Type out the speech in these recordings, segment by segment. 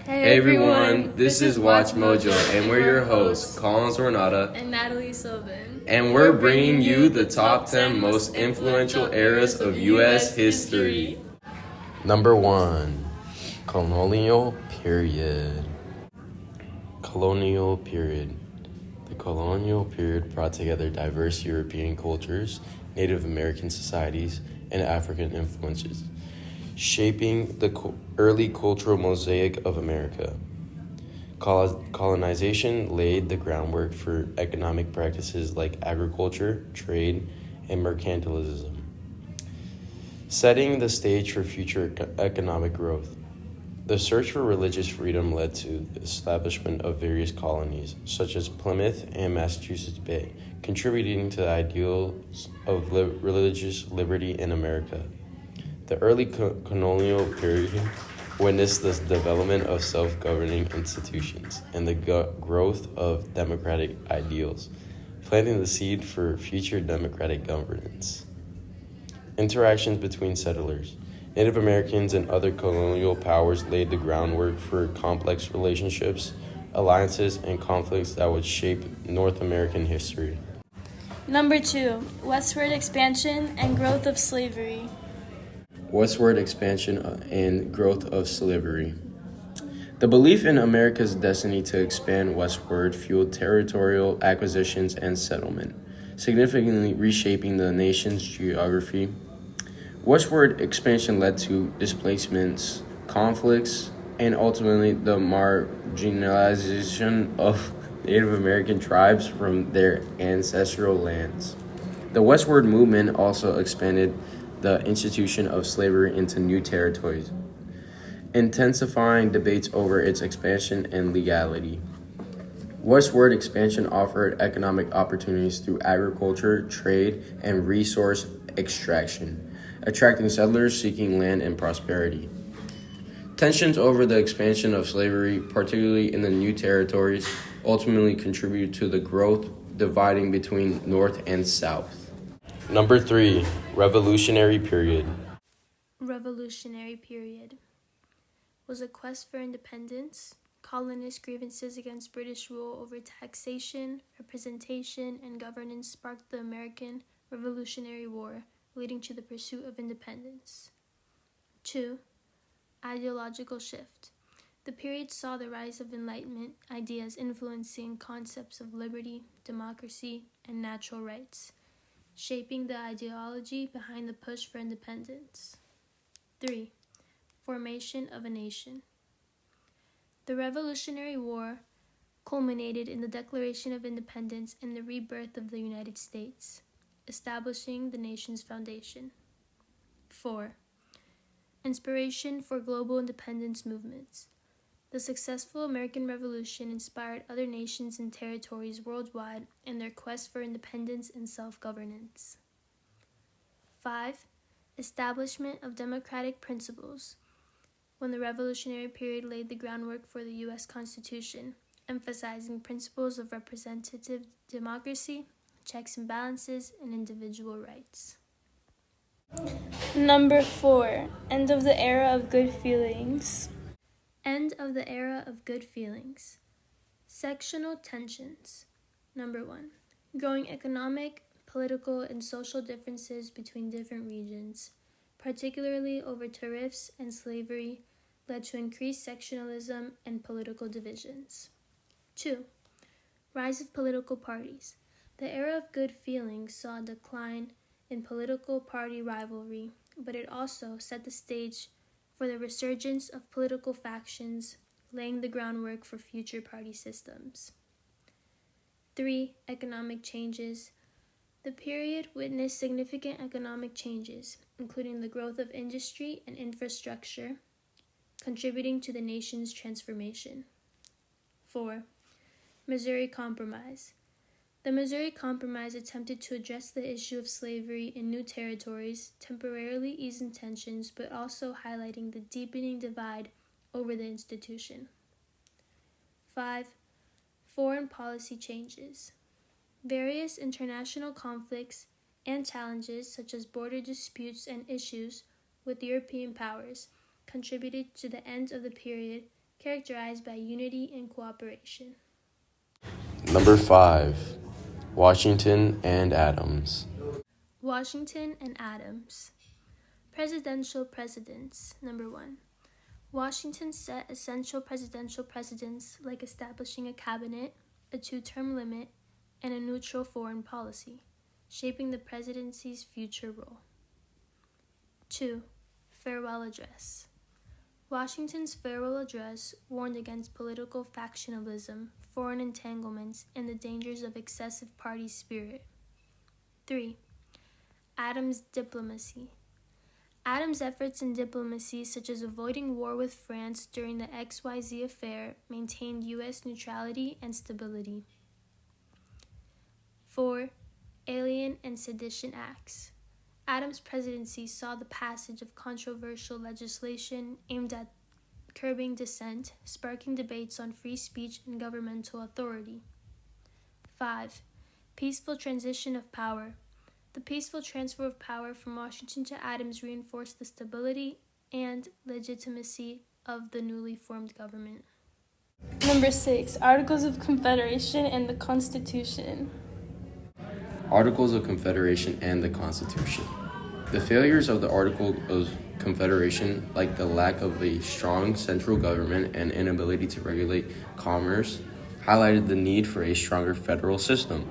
Hey everyone, this is Watch Mojo, and we're your hosts, Collins Renata and Natalie Sylvan. And we're bringing you the top 10 most influential eras of U.S. history. Number 1, Colonial Period. Colonial Period. The colonial period brought together diverse European cultures, Native American societies, and African influences, shaping the early cultural mosaic of America. Colonization laid the groundwork for economic practices like agriculture, trade, and mercantilism, setting the stage for future economic growth. The search for religious freedom led to the establishment of various colonies, such as Plymouth and Massachusetts Bay, contributing to the ideals of religious liberty in America. The early colonial period witnessed the development of self-governing institutions and the growth of democratic ideals, planting the seed for future democratic governance. Interactions between settlers. Native Americans and other colonial powers laid the groundwork for complex relationships, alliances, and conflicts that would shape North American history. Number 2, westward expansion and growth of slavery. Westward expansion and growth of slavery. The belief in America's destiny to expand westward fueled territorial acquisitions and settlement, significantly reshaping the nation's geography. Westward expansion led to displacements, conflicts, and ultimately the marginalization of Native American tribes from their ancestral lands. The westward movement also expanded the institution of slavery into new territories, intensifying debates over its expansion and legality. Westward expansion offered economic opportunities through agriculture, trade, and resource extraction, attracting settlers seeking land and prosperity. Tensions over the expansion of slavery, particularly in the new territories, ultimately contributed to the growth dividing between North and South. Number 3, Revolutionary Period. Revolutionary period was a quest for independence. Colonist grievances against British rule over taxation, representation, and governance sparked the American Revolutionary War, leading to the pursuit of independence. 2. Ideological shift. The period saw the rise of Enlightenment ideas influencing concepts of liberty, democracy, and natural rights, shaping the ideology behind the push for independence. 3. Formation of a nation. The Revolutionary War culminated in the Declaration of Independence and the rebirth of the United States, establishing the nation's foundation. 4. Inspiration for global independence movements. The successful American Revolution inspired other nations and territories worldwide in their quest for independence and self-governance. 5. Establishment of democratic principles. When the Revolutionary period laid the groundwork for the U.S. Constitution, emphasizing principles of representative democracy, checks and balances, and individual rights. Number 4, end of the era of good feelings. End of the era of good feelings. Sectional tensions. Number 1, growing economic, political, and social differences between different regions, particularly over tariffs and slavery, led to increased sectionalism and political divisions. 2, rise of political parties. The era of good feelings saw a decline in political party rivalry, but it also set the stage for the resurgence of political factions, laying the groundwork for future party systems. 3, economic changes. The period witnessed significant economic changes, including the growth of industry and infrastructure, contributing to the nation's transformation. 4, Missouri Compromise. The Missouri Compromise attempted to address the issue of slavery in new territories, temporarily easing tensions, but also highlighting the deepening divide over the institution. 5, foreign policy changes. Various international conflicts and challenges, such as border disputes and issues with European powers, contributed to the end of the period characterized by unity and cooperation. Number 5. Washington and Adams. Washington and Adams. Presidential precedents. Number 1. Washington set essential presidential precedents like establishing a cabinet, a 2-term limit, and a neutral foreign policy, shaping the presidency's future role. 2. Farewell address. Washington's farewell address warned against political factionalism, foreign entanglements, and the dangers of excessive party spirit. 3. Adams' diplomacy. Adams' efforts in diplomacy, such as avoiding war with France during the XYZ affair, maintained U.S. neutrality and stability. 4. Alien and Sedition Acts. Adams' presidency saw the passage of controversial legislation aimed at curbing dissent, sparking debates on free speech and governmental authority. 5. Peaceful transition of power. The peaceful transfer of power from Washington to Adams reinforced the stability and legitimacy of the newly formed government. Number 6. Articles of Confederation and the Constitution. Articles of Confederation and the Constitution. The failures of the Articles of Confederation, like the lack of a strong central government and inability to regulate commerce, highlighted the need for a stronger federal system.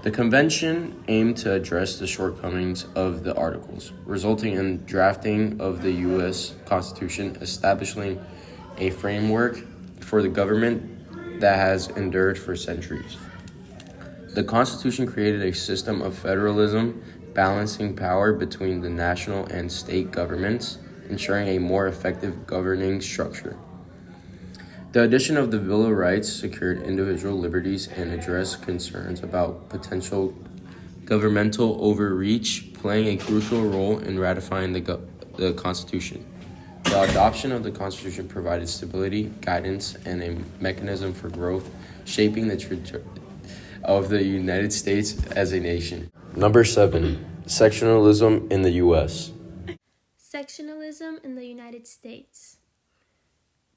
The convention aimed to address the shortcomings of the Articles, resulting in drafting of the U.S. Constitution, establishing a framework for the government that has endured for centuries. The Constitution created a system of federalism, balancing power between the national and state governments, ensuring a more effective governing structure. The addition of the Bill of Rights secured individual liberties and addressed concerns about potential governmental overreach, playing a crucial role in ratifying the Constitution. The adoption of the Constitution provided stability, guidance, and a mechanism for growth, shaping the trajectory of the United States as a nation. Number 7. Sectionalism in the U.S. Sectionalism in the United States.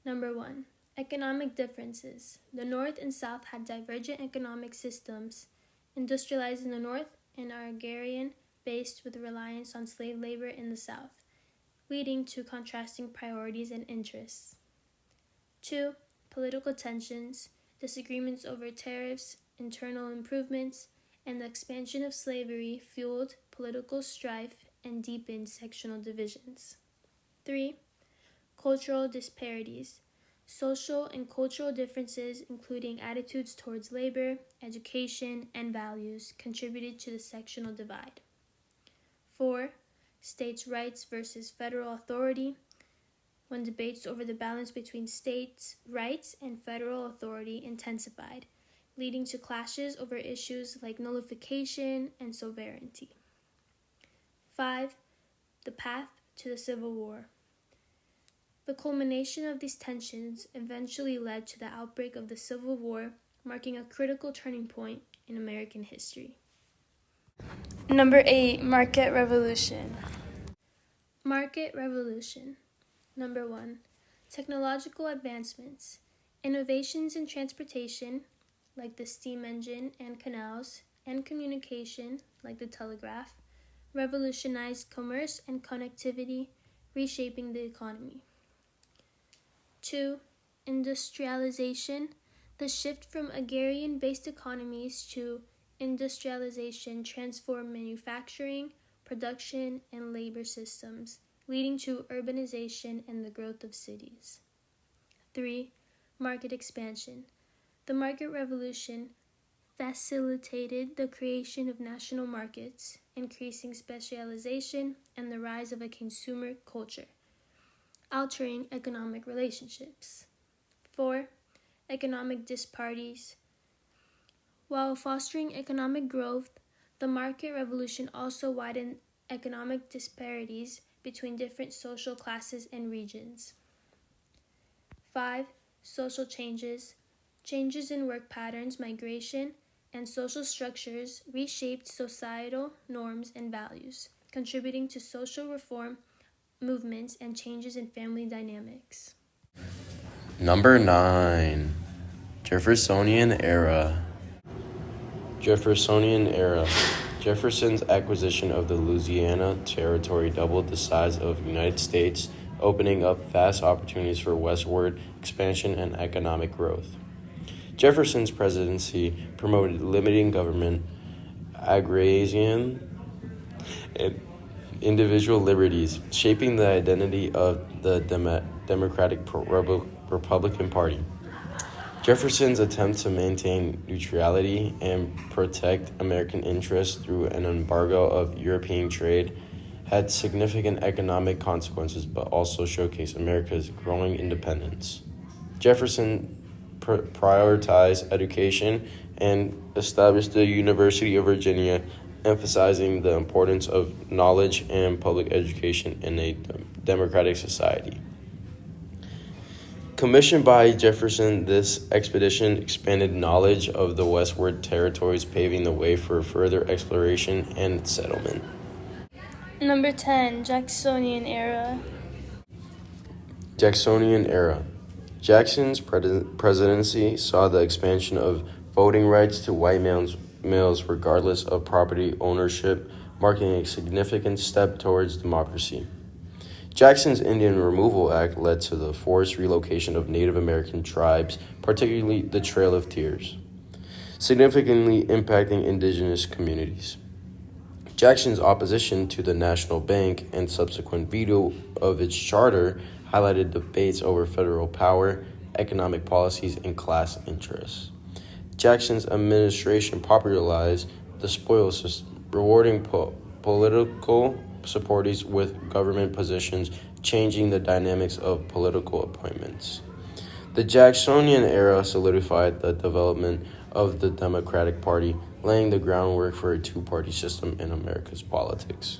Number 1. Economic differences. The North and South had divergent economic systems, industrialized in the North and agrarian, based with reliance on slave labor in the South, leading to contrasting priorities and interests. 2. Political tensions, disagreements over tariffs, internal improvements, and the expansion of slavery fueled political strife and deepened sectional divisions. 3. Cultural disparities. Social and cultural differences, including attitudes towards labor, education, and values, contributed to the sectional divide. 4. States' rights versus federal authority. When debates over the balance between states' rights and federal authority intensified, leading to clashes over issues like nullification and sovereignty. 5. The path to the Civil War. The culmination of these tensions eventually led to the outbreak of the Civil War, marking a critical turning point in American history. Number 8. Market Revolution. Market Revolution. Number 1. Technological advancements. Innovations in transportation, like the steam engine and canals, and communication, like the telegraph, revolutionized commerce and connectivity, reshaping the economy. 2. Industrialization. The shift from agrarian-based economies to industrialization transformed manufacturing, production, and labor systems, leading to urbanization and the growth of cities. 3. Market expansion. The market revolution facilitated the creation of national markets, increasing specialization and the rise of a consumer culture, altering economic relationships. 4. Economic disparities. While fostering economic growth, the market revolution also widened economic disparities between different social classes and regions. 5. Social changes. Changes in work patterns, migration, and social structures reshaped societal norms and values, contributing to social reform movements and changes in family dynamics. Number 9. Jeffersonian era. Jeffersonian era. Jefferson's acquisition of the Louisiana Territory doubled the size of the United States, opening up vast opportunities for westward expansion and economic growth. Jefferson's presidency promoted limiting government, agrarian, and individual liberties, shaping the identity of the Democratic Republican Party. Jefferson's attempt to maintain neutrality and protect American interests through an embargo of European trade had significant economic consequences, but also showcased America's growing independence. Jefferson prioritized education and established the University of Virginia, emphasizing the importance of knowledge and public education in a democratic society. Commissioned by Jefferson, this expedition expanded knowledge of the westward territories, paving the way for further exploration and settlement. Number 10. Jacksonian era. Jacksonian era. Jackson's presidency saw the expansion of voting rights to white males regardless of property ownership, marking a significant step towards democracy. Jackson's Indian Removal Act led to the forced relocation of Native American tribes, particularly the Trail of Tears, significantly impacting indigenous communities. Jackson's opposition to the National Bank and subsequent veto of its charter highlighted debates over federal power, economic policies, and class interests. Jackson's administration popularized the spoils system, rewarding political supporters with government positions, changing the dynamics of political appointments. The Jacksonian era solidified the development of the Democratic Party, laying the groundwork for a two-party system in America's politics.